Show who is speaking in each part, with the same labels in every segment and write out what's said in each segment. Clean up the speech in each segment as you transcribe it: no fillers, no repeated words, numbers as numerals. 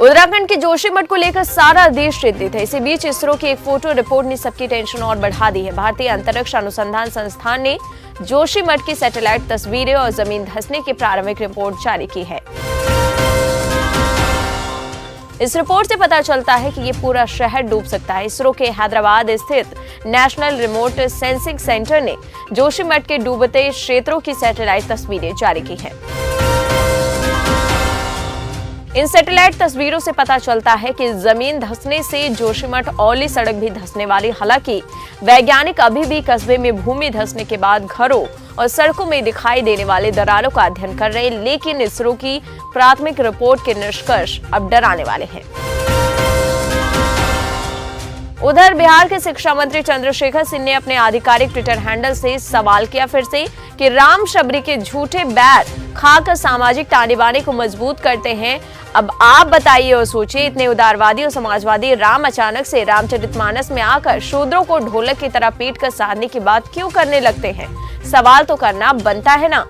Speaker 1: उत्तराखंड के जोशीमठ को लेकर सारा देश चिंतित है। इसी बीच इसरो की एक फोटो रिपोर्ट ने सबकी टेंशन और बढ़ा दी है। भारतीय अंतरिक्ष अनुसंधान संस्थान ने जोशीमठ की सैटेलाइट तस्वीरें और जमीन धंसने की प्रारंभिक रिपोर्ट जारी की है। इस रिपोर्ट से पता चलता है कि ये पूरा शहर डूब सकता है। इसरो के हैदराबाद स्थित नेशनल रिमोट सेंसिंग सेंटर ने जोशीमठ के डूबते क्षेत्रों की सैटेलाइट तस्वीरें जारी की हैं। इन सैटेलाइट तस्वीरों से पता चलता है कि जमीन धंसने से जोशीमठ औली सड़क भी धंसने वाली। हालांकि वैज्ञानिक अभी भी कस्बे में भूमि धंसने के बाद घरों और सड़कों में दिखाई देने वाले दरारों का अध्ययन कर रहे हैं, लेकिन इसरो की प्राथमिक रिपोर्ट के निष्कर्ष अब डराने वाले हैं। उधर बिहार के शिक्षा मंत्री चंद्रशेखर सिंह ने अपने आधिकारिक ट्विटर हैंडल से सवाल किया फिर से कि राम शबरी के झूठे बैर खाकर सामाजिक ताने बाने को मजबूत करते हैं। अब आप बताइए और सोचिए, इतने उदारवादी और समाजवादी राम अचानक से रामचरितमानस में आकर शूद्रों को ढोलक की तरह पीट कर साधने की बात क्यों करने लगते हैं? सवाल तो करना बनता है ना।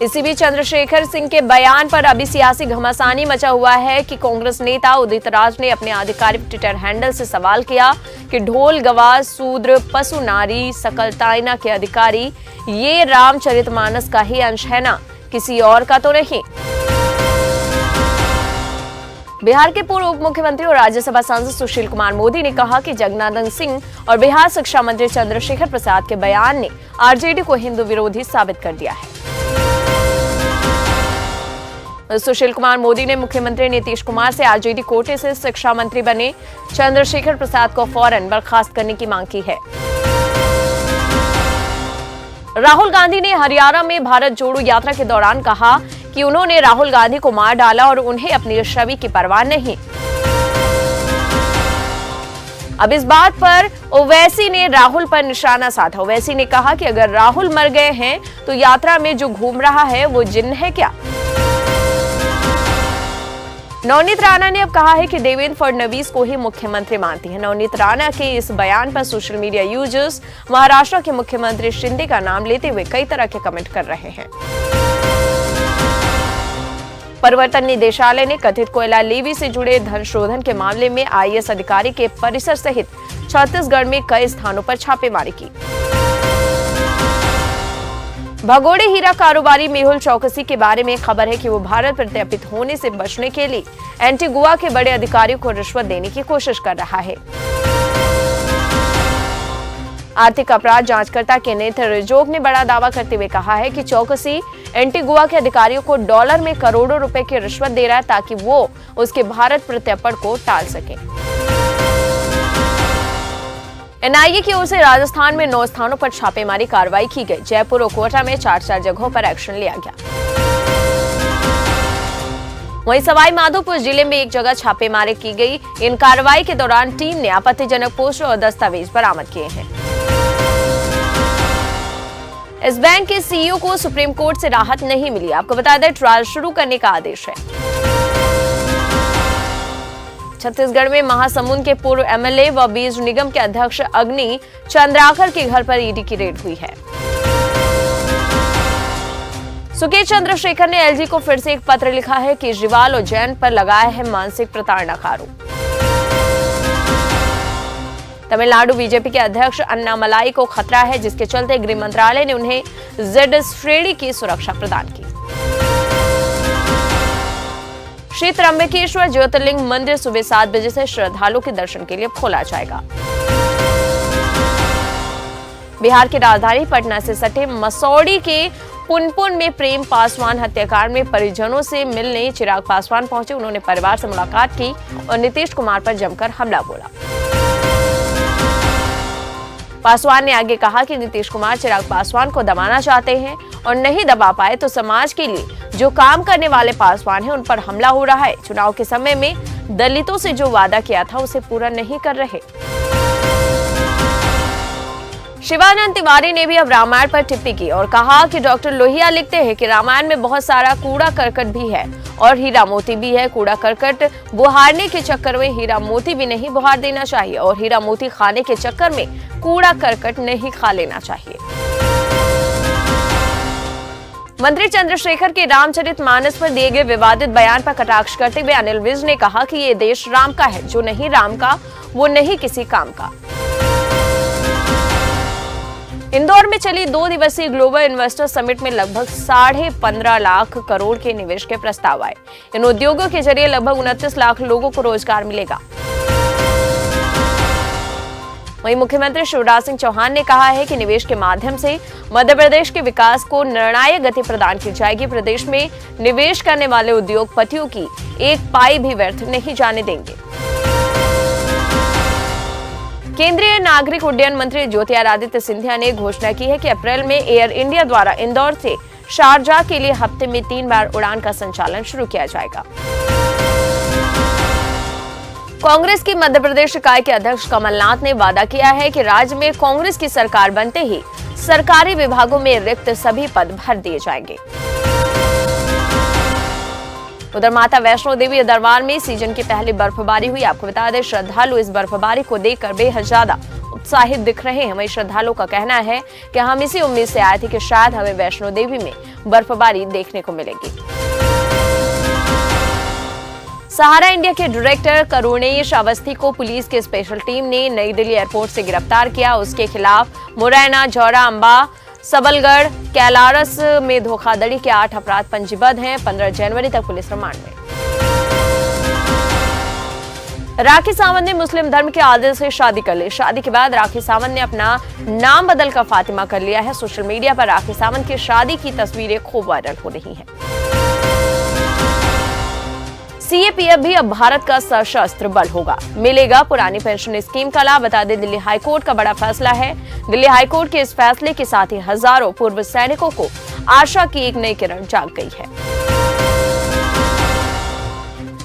Speaker 1: इसी बीच चंद्रशेखर सिंह के बयान पर अभी सियासी घमासानी मचा हुआ है कि कांग्रेस नेता उदित राज ने अपने आधिकारिक ट्विटर हैंडल से सवाल किया कि ढोल गवाह शूद्र पशु नारी सकल तायना के अधिकारी ये रामचरितमानस का ही अंश है ना, किसी और का तो नहीं। बिहार के पूर्व उप मुख्यमंत्री और राज्यसभा सांसद सुशील कुमार मोदी ने कहा कि जगन्नाथ सिंह और बिहार शिक्षा मंत्री चंद्रशेखर प्रसाद के बयान ने आरजेडी को हिंदू विरोधी साबित कर दिया है। सुशील कुमार मोदी ने मुख्यमंत्री नीतीश कुमार से आरजेडी कोटे से शिक्षा मंत्री बने चंद्रशेखर प्रसाद को फौरन बर्खास्त करने की मांग की है। राहुल गांधी ने हरियाणा में भारत जोड़ो यात्रा के दौरान कहा कि उन्होंने राहुल गांधी को मार डाला और उन्हें अपनी छवि की परवाह नहीं। अब इस बात पर ओवैसी ने राहुल पर निशाना साधा। ओवैसी ने कहा कि अगर राहुल मर गए हैं तो यात्रा में जो घूम रहा है वो जिन्न है क्या? नवनीत राणा ने अब कहा है कि देवेंद्र फडणवीस को ही मुख्यमंत्री मानती है। नवनीत राणा के इस बयान पर सोशल मीडिया यूजर्स महाराष्ट्र के मुख्यमंत्री शिंदे का नाम लेते हुए कई तरह के कमेंट कर रहे हैं। परिवर्तन निदेशालय ने कथित कोयला लेवी से जुड़े धन शोधन के मामले में आईएएस अधिकारी के परिसर सहित छत्तीसगढ़ में कई स्थानों पर छापेमारी की। भगोड़े हीरा कारोबारी मेहुल चौकसी के बारे में खबर है कि वो भारत प्रत्यर्पित होने से बचने के लिए एंटीगुआ के बड़े अधिकारियों को रिश्वत देने की कोशिश कर रहा है। आर्थिक अपराध जांचकर्ता केनेथ रिजोग ने बड़ा दावा करते हुए कहा है कि चौकसी एंटीगुआ के अधिकारियों को डॉलर में करोड़ों रुपए की रिश्वत दे रहा है ताकि वो उसके भारत प्रत्यर्पण को टाल सके। एनआईए की ओर से राजस्थान में 9 स्थानों पर छापेमारी कार्रवाई की गई। जयपुर और कोटा में 4 जगहों पर एक्शन लिया गया। वहीं सवाई माधोपुर जिले में एक जगह छापेमारी की गई। इन कार्रवाई के दौरान टीम ने आपत्तिजनक पोस्टर और दस्तावेज बरामद किए हैं। इस बैंक के सीईओ को सुप्रीम कोर्ट से राहत नहीं मिली। आपको बता दें, ट्रायल शुरू करने का आदेश है। छत्तीसगढ़ में महासमुंद के पूर्व एमएलए व बीज निगम के अध्यक्ष अग्नि चंद्राकर के घर पर ईडी की रेड हुई है। सुकेश चंद्रशेखर ने एलजी को फिर से एक पत्र लिखा है कि केजरीवाल और जैन पर लगाया है मानसिक प्रताड़ना का आरोप। तमिलनाडु बीजेपी के अध्यक्ष अन्नामलाई को खतरा है, जिसके चलते गृह मंत्रालय ने उन्हें जेड श्रेणी की सुरक्षा प्रदान की। श्री त्र्यंबकेश्वर ज्योतिर्लिंग मंदिर सुबह 7 बजे से श्रद्धालुओं के दर्शन के लिए खोला जाएगा। बिहार की राजधानी पटना से सटे मसौड़ी के पुनपुन में प्रेम पासवान हत्याकांड में परिजनों से मिलने चिराग पासवान पहुंचे। उन्होंने परिवार से मुलाकात की और नीतीश कुमार पर जमकर हमला बोला। पासवान ने आगे कहा कि नीतीश कुमार चिराग पासवान को दबाना चाहते हैं और नहीं दबा पाए तो समाज के लिए जो काम करने वाले पासवान हैं उन पर हमला हो रहा है। चुनाव के समय में दलितों से जो वादा किया था उसे पूरा नहीं कर रहे। शिवानंद तिवारी ने भी अब रामायण पर टिप्पणी की और कहा कि डॉक्टर लोहिया लिखते हैं कि रामायण में बहुत सारा कूड़ा करकट भी है और हीरा मोती भी है। कूड़ा करकट बुहारने के चक्कर में हीरा मोती भी नहीं बुहार देना चाहिए और हीरा मोती खाने के चक्कर में कूड़ा करकट नहीं खा लेना चाहिए। मंत्री चंद्रशेखर के रामचरितमानस पर दिए गए विवादित बयान पर कटाक्ष करते हुए अनिल विज ने कहा कि ये देश राम का है, जो नहीं राम का वो नहीं किसी काम का। इंदौर में चली 2 दिवसीय ग्लोबल इन्वेस्टर समिट में लगभग 15.5 लाख करोड़ के निवेश के प्रस्ताव आए। इन उद्योगों के जरिए लगभग 29 लाख लोगों को रोजगार मिलेगा। वहीं मुख्यमंत्री शिवराज सिंह चौहान ने कहा है कि निवेश के माध्यम से मध्य प्रदेश के विकास को निर्णायक गति प्रदान की जाएगी। प्रदेश में निवेश करने वाले उद्योगपतियों की एक पाई भी व्यर्थ नहीं जाने देंगे। केंद्रीय नागरिक उड्डयन मंत्री ज्योतिरादित्य सिंधिया ने घोषणा की है कि अप्रैल में एयर इंडिया द्वारा इंदौर से शारजाह के लिए हफ्ते में 3 बार उड़ान का संचालन शुरू किया जाएगा। कांग्रेस की मध्य प्रदेश इकाई के अध्यक्ष कमलनाथ ने वादा किया है कि राज्य में कांग्रेस की सरकार बनते ही सरकारी विभागों में रिक्त सभी पद भर दिए जाएंगे। उधर माता वैष्णो देवी दरबार में सीजन की पहली बर्फबारी हुई। आपको बता दें, श्रद्धालु इस बर्फबारी को देखकर बेहद ज्यादा उत्साहित दिख रहे हैं। वहीं श्रद्धालुओं का कहना है कि हम इसी उम्मीद से आए थे कि शायद हमें वैष्णो देवी में बर्फबारी देखने को मिलेगी। सहारा इंडिया के डायरेक्टर करुणेश अवस्थी को पुलिस की स्पेशल टीम ने नई दिल्ली एयरपोर्ट से गिरफ्तार किया। उसके खिलाफ मुरैना, जौरा, अंबा, सबलगढ़, कैलारस में धोखाधड़ी के 8 अपराध पंजीबद्ध हैं। 15 जनवरी तक पुलिस रिमांड में। राखी सावंत ने मुस्लिम धर्म के आदिल से शादी कर ली। शादी के बाद राखी सावंत ने अपना नाम बदलकर फातिमा कर लिया है। सोशल मीडिया पर राखी सावंत की शादी की तस्वीरें खूब वायरल हो रही हैं। सीएपीएफ भी अब भारत का सशस्त्र बल होगा। मिलेगा पुरानी पेंशन स्कीम का लाभ। बता दें, दिल्ली हाईकोर्ट का बड़ा फैसला है। दिल्ली हाईकोर्ट के इस फैसले के साथ ही हजारों पूर्व सैनिकों को आशा की एक नई किरण जाग गई है।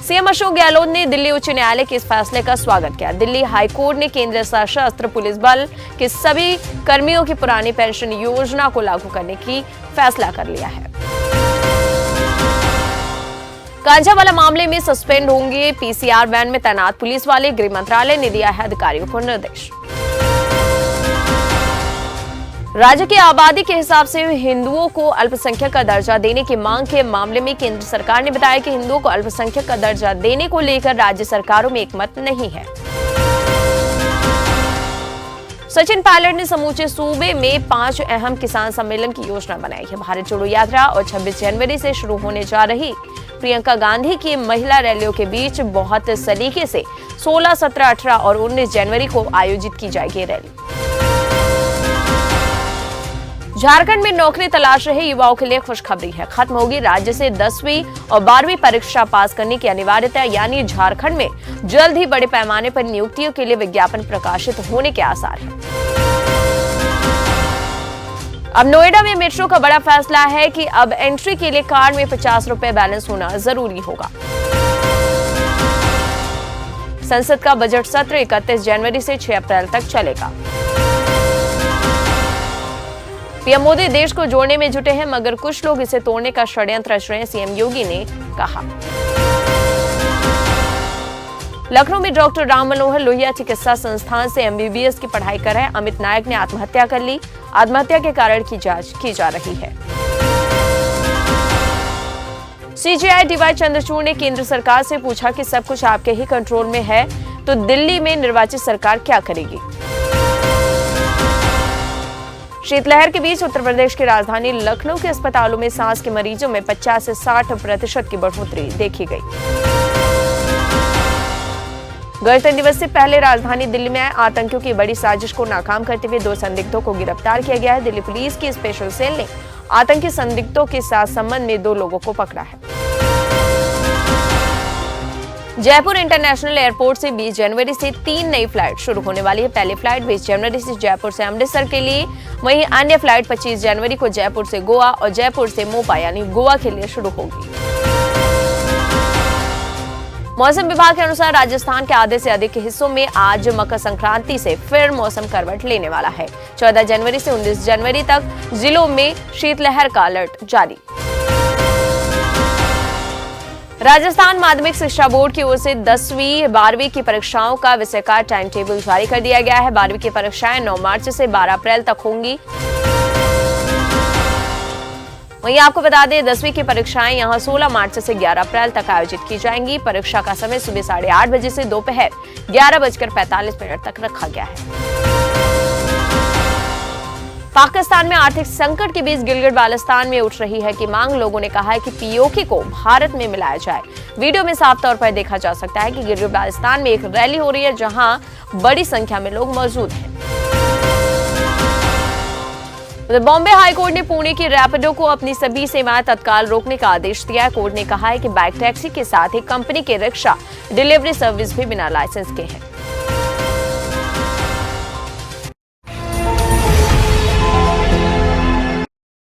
Speaker 1: सीएम अशोक गहलोत ने दिल्ली उच्च न्यायालय के इस फैसले का स्वागत किया। दिल्ली हाईकोर्ट ने केंद्रीय सशस्त्र पुलिस बल के सभी कर्मियों की पुरानी पेंशन योजना को लागू करने की फैसला कर लिया है। गांजा वाला मामले में सस्पेंड होंगे पीसीआर वैन में तैनात पुलिस वाले। गृह मंत्रालय ने दिया है अधिकारियों को निर्देश। राज्य की आबादी के हिसाब से हिंदुओं को अल्पसंख्यक का दर्जा देने की मांग के मामले में केंद्र सरकार ने बताया कि हिंदुओं को अल्पसंख्यक का दर्जा देने को लेकर राज्य सरकारों में एकमत नहीं है। सचिन पायलट ने समूचे सूबे में 5 अहम किसान सम्मेलन की योजना बनाई है। भारत जोड़ो यात्रा और 26 जनवरी से शुरू होने जा रही प्रियंका गांधी की महिला रैलियों के बीच बहुत सलीके से 16, 17, 18 और 19 जनवरी को आयोजित की जाएगी रैली। झारखंड में नौकरी तलाश रहे युवाओं के लिए खुशखबरी है। खत्म होगी राज्य से 10वीं और 12वीं परीक्षा पास करने की अनिवार्यता, यानी झारखंड में जल्द ही बड़े पैमाने पर नियुक्तियों के लिए विज्ञापन प्रकाशित होने के आसार हैं। अब नोएडा में मेट्रो का बड़ा फैसला है कि अब एंट्री के लिए कार्ड में 50 रुपए बैलेंस होना जरूरी होगा। संसद का बजट सत्र 31 जनवरी से 6 अप्रैल तक चलेगा। पीएम मोदी देश को जोड़ने में जुटे हैं, मगर कुछ लोग इसे तोड़ने का षड्यंत्र रच रहे हैं, सीएम योगी ने कहा। लखनऊ में डॉक्टर राम मनोहर लोहिया चिकित्सा संस्थान से एमबीबीएस की पढ़ाई कर रहे अमित नायक ने आत्महत्या कर ली। आत्महत्या के कारण की जांच की जा रही है। सीजेआई डीवाई चंद्रचूड़ ने केंद्र सरकार से पूछा कि सब कुछ आपके ही कंट्रोल में है तो दिल्ली में निर्वाचित सरकार क्या करेगी। शीतलहर के बीच उत्तर प्रदेश की राजधानी लखनऊ के अस्पतालों में सांस के मरीजों में 50 से 60% की बढ़ोतरी देखी गई। गणतंत्र दिवस से पहले राजधानी दिल्ली में आतंकियों की बड़ी साजिश को नाकाम करते हुए 2 संदिग्धों को गिरफ्तार किया गया है। दिल्ली पुलिस की स्पेशल सेल ने आतंकी संदिग्धों के साथ संबंध में 2 लोगों को पकड़ा है। जयपुर इंटरनेशनल एयरपोर्ट से 20 जनवरी से 3 नई फ्लाइट शुरू होने वाली है। पहली फ्लाइट 20 जनवरी से जयपुर से अमृतसर के लिए, वहीं अन्य फ्लाइट 25 जनवरी को जयपुर से गोवा और जयपुर से मोपा यानी गोवा के लिए शुरू होगी। मौसम विभाग के अनुसार राजस्थान के आधे से अधिक हिस्सों में आज मकर संक्रांति से फिर मौसम करवट लेने वाला है। 14 जनवरी से 19 जनवरी तक जिलों में शीतलहर का अलर्ट जारी। राजस्थान माध्यमिक शिक्षा बोर्ड की ओर से 10वीं 12वीं की परीक्षाओं का विषयकार टाइम टेबल जारी कर दिया गया है। 12वीं की परीक्षाएं 9 मार्च से 12 अप्रैल तक होंगी। वहीं आपको बता दें 10वीं की परीक्षाएं यहां 16 मार्च से 11 अप्रैल तक आयोजित की जाएंगी। परीक्षा का समय सुबह 8:30 बजे से दोपहर 11:45 तक रखा गया है। पाकिस्तान में आर्थिक संकट के बीच गिलगित बाल्टिस्तान में उठ रही है कि मांग। लोगों ने कहा है कि पीओके को भारत में मिलाया जाए। वीडियो में साफ तौर पर देखा जा सकता है कि गिलगित बाल्टिस्तान में एक रैली हो रही है जहां बड़ी संख्या में लोग मौजूद हैं। बॉम्बे हाईकोर्ट ने पुणे की रैपिडो को अपनी सभी सेवाएं तत्काल रोकने का आदेश दिया है। कोर्ट ने कहा है कि बाइक टैक्सी के साथ ही कंपनी के रिक्शा डिलीवरी सर्विस भी बिना लाइसेंस के हैं।